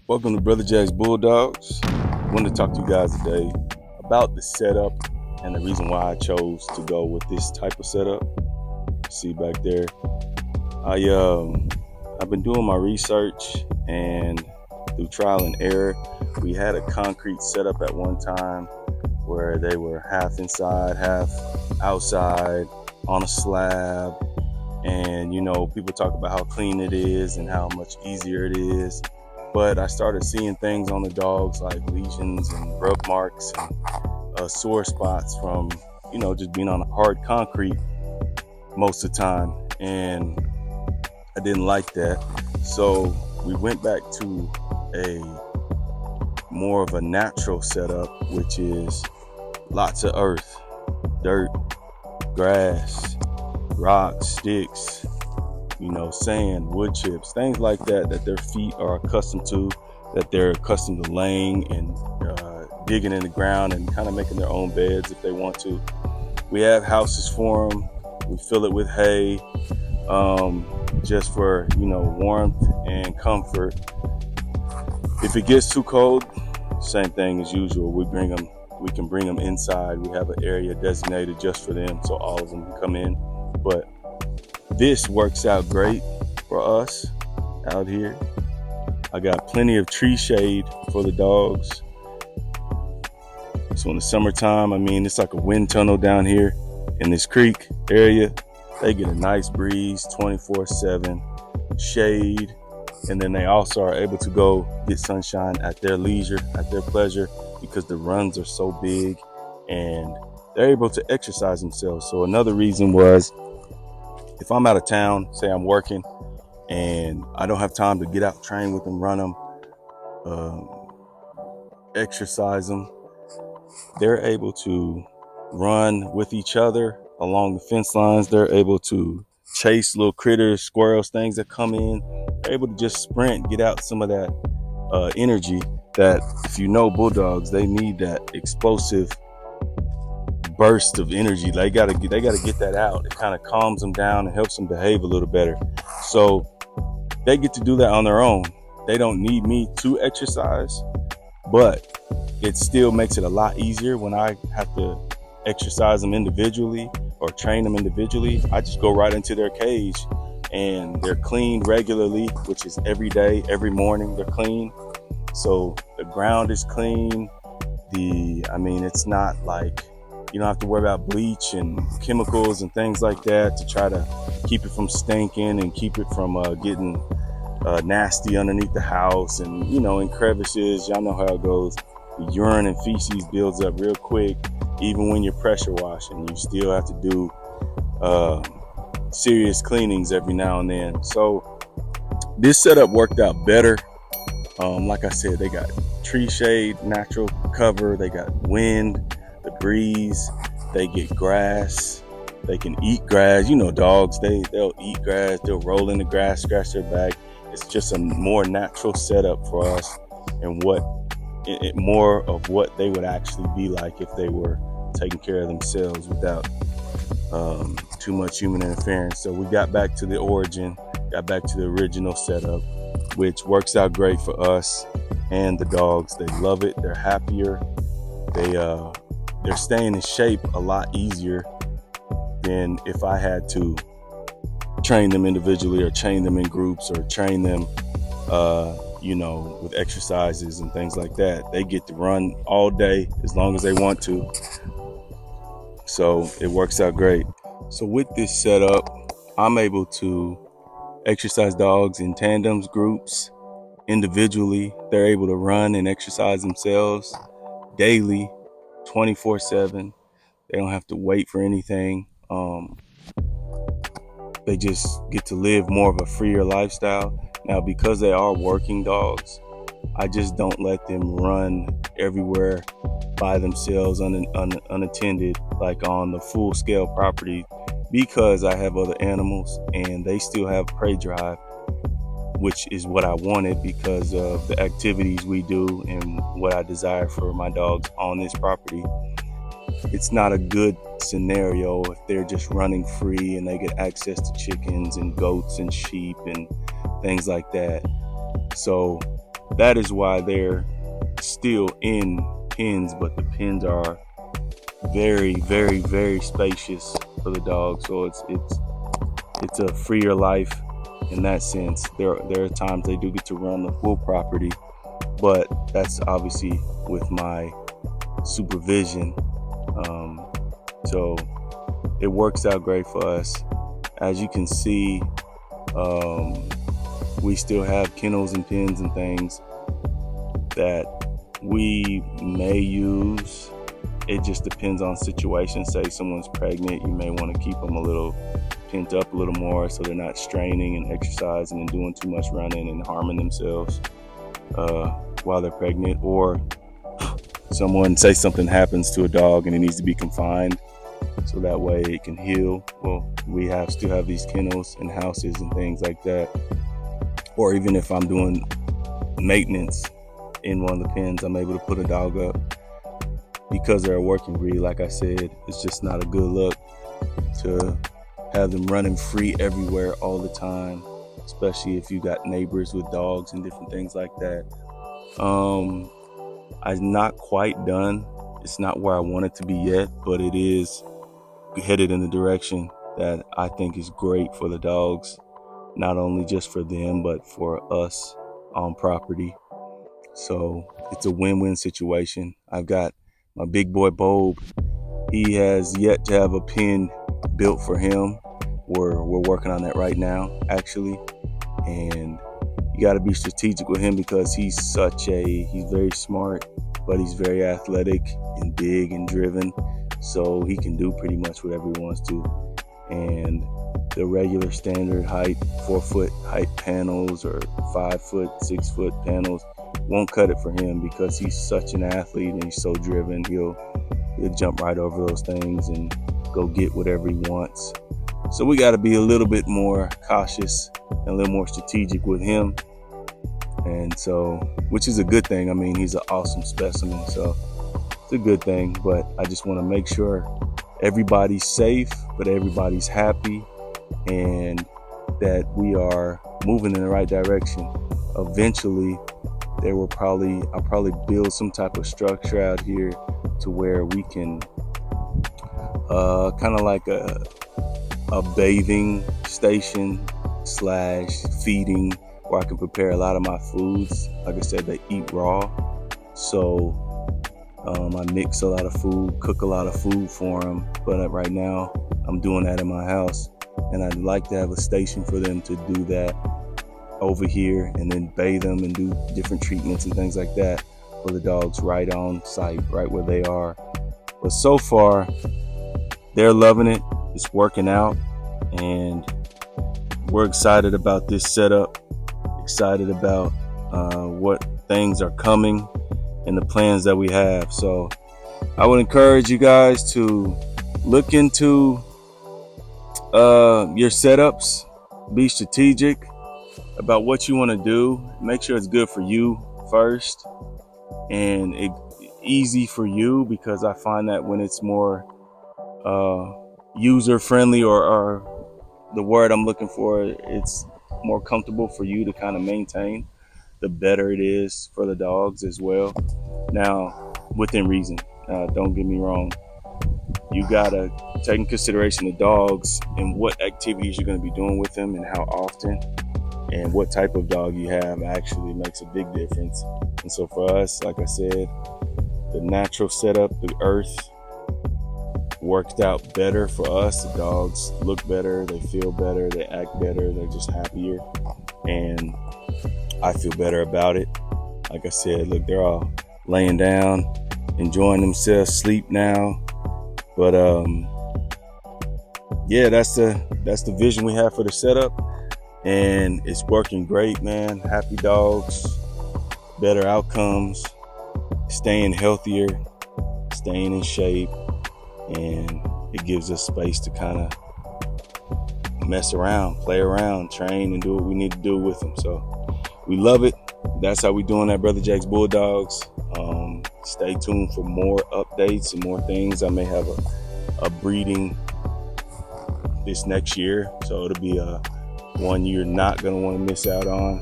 Welcome to Brotherjacksbulldogs. I wanted to talk to you guys today about the setup and the reason why I chose to go with this type of setup. See back there, I've been doing my research, and through trial and error, we had a concrete setup at one time where they were half inside, half outside on a slab. And people talk about how clean it is and how much easier it is. But I started seeing things on the dogs like lesions and rub marks and sore spots from, just being on hard concrete most of the time. And I didn't like that. So we went back to a more of a natural setup, which is lots of earth, dirt, grass, rocks, sticks, sand, wood chips, things like that their feet are accustomed to, that they're accustomed to laying and digging in the ground and kind of making their own beds if they want to. We have houses for them. We fill it with hay, just for, warmth and comfort. If it gets too cold, same thing as usual. We can bring them inside. We have an area designated just for them, so all of them can come in. But this works out great for us out here. I got plenty of tree shade for the dogs. So in the summertime, it's like a wind tunnel down here in this creek area. They get a nice breeze 24/7, shade, and then they also are able to go get sunshine at their leisure, at their pleasure, because the runs are so big and they're able to exercise themselves. So another reason was, if I'm out of town, say I'm working, and I don't have time to get out, train with them, run them, exercise them, they're able to run with each other along the fence lines. They're able to chase little critters, squirrels, things that come in. They're able to just sprint, get out some of that energy that, if bulldogs, they need that explosive burst of energy. They gotta get that out. It kind of calms them down and helps them behave a little better. So they get to do that on their own. They don't need me to exercise, but it still makes it a lot easier when I have to exercise them individually or train them individually. I just go right into their cage, and they're cleaned regularly, which is every day, every morning they're clean. So the ground is clean. It's not like you don't have to worry about bleach and chemicals and things like that to try to keep it from stinking and keep it from getting nasty underneath the house and, in crevices. Y'all know how it goes. The urine and feces builds up real quick. Even when you're pressure washing, you still have to do serious cleanings every now and then. So this setup worked out better. Like I said, they got tree shade, natural cover. They got wind, the breeze. They get grass. They can eat grass. Dogs, they'll eat grass. They'll roll in the grass, scratch their back. It's just a more natural setup for us, and more of what they would actually be like if they were taking care of themselves without too much human interference. So we got back to the origin, got back to the original setup, which works out great for us and the dogs. They love it. They're happier. They're staying in shape a lot easier than if I had to train them individually or train them in groups or train them with exercises and things like that. They get to run all day as long as they want to. So it works out great. So with this setup, I'm able to exercise dogs in tandems, groups, individually. They're able to run and exercise themselves daily, 24/7. They don't have to wait for anything. They just get to live more of a freer lifestyle. Now, because they are working dogs, I just don't let them run everywhere by themselves unattended, like on the full scale property, because I have other animals and they still have prey drive, which is what I wanted because of the activities we do and what I desire for my dogs on this property. It's not a good scenario if they're just running free and they get access to chickens and goats and sheep and things like that. So that is why they're still in pens, but the pens are very, very, very spacious for the dogs. So it's a freer life in that sense. There are times they do get to run the full property, but that's obviously with my supervision. So it works out great for us. As you can see, we still have kennels and pens and things that we may use. It just depends on situation. Say someone's pregnant, you may want to keep them a little pent up a little more so they're not straining and exercising and doing too much running and harming themselves while they're pregnant. Or someone, say something happens to a dog and it needs to be confined so that way it can heal. Well, we still have these kennels and houses and things like that. Or even if I'm doing maintenance in one of the pens, I'm able to put a dog up. Because they're a working breed, like I said, it's just not a good look to have them running free everywhere all the time, especially if you got neighbors with dogs and different things like that. I'm not quite done. It's not where I want it to be yet, but it is headed in the direction that I think is great for the dogs, not only just for them, but for us on property. So it's a win-win situation. I've got my big boy Bob. He has yet to have a pen built for him. We're working on that right now, actually. And you got to be strategic with him because he's very smart, but he's very athletic and big and driven. So he can do pretty much whatever he wants to. And the regular standard height, 4-foot height panels or 5-foot, 6-foot panels won't cut it for him because he's such an athlete and he's so driven. He'll jump right over those things and go get whatever he wants. So we got to be a little bit more cautious and a little more strategic with him. And so, which is a good thing. I mean, he's an awesome specimen, so it's a good thing. But I just want to make sure everybody's safe, but everybody's happy, and that we are moving in the right direction. Eventually, I'll probably build some type of structure out here to where we can kind of like a bathing station / feeding, where I can prepare a lot of my foods. Like I said, they eat raw, so I mix a lot of food, cook a lot of food for them. But right now I'm doing that in my house, and I'd like to have a station for them to do that over here, and then bathe them and do different treatments and things like that for the dogs right on site, right where they are. But so far, they're loving it. It's working out, and we're excited about this setup, excited about what things are coming and the plans that we have. So I would encourage you guys to look into your setups, be strategic about what you want to do. Make sure it's good for you first and easy for you, because I find that when it's more user friendly, or the word I'm looking for, it's more comfortable for you to kind of maintain, the better it is for the dogs as well. Now, within reason, don't get me wrong, you gotta take in consideration the dogs and what activities you're going to be doing with them and how often, and what type of dog you have actually makes a big difference. And so for us, like I said, the natural setup, the earth, worked out better for us. The dogs look better, they feel better, they act better, they're just happier, and I feel better about it. Like I said, look, they're all laying down, enjoying themselves, sleep now. But yeah, that's the vision we have for the setup, and it's working great, man. Happy dogs, better outcomes, staying healthier, staying in shape, and it gives us space to kind of mess around, play around, train, and do what we need to do with them. So we love it. That's how we doing at Brotherjacksbulldogs. Stay tuned for more updates and more things. I may have a breeding this next year, so it'll be one you're not going to want to miss out on.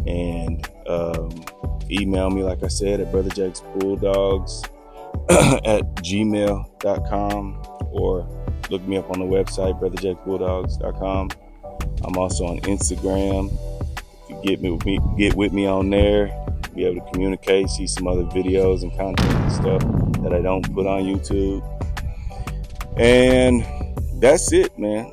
And Email me, like I said, at Brotherjacksbulldogs at gmail.com, or look me up on the website, Brotherjacksbulldogs.com. I'm also on Instagram. If you get with me on there, be able to communicate, see some other videos and content and stuff that I don't put on YouTube. And that's it, man.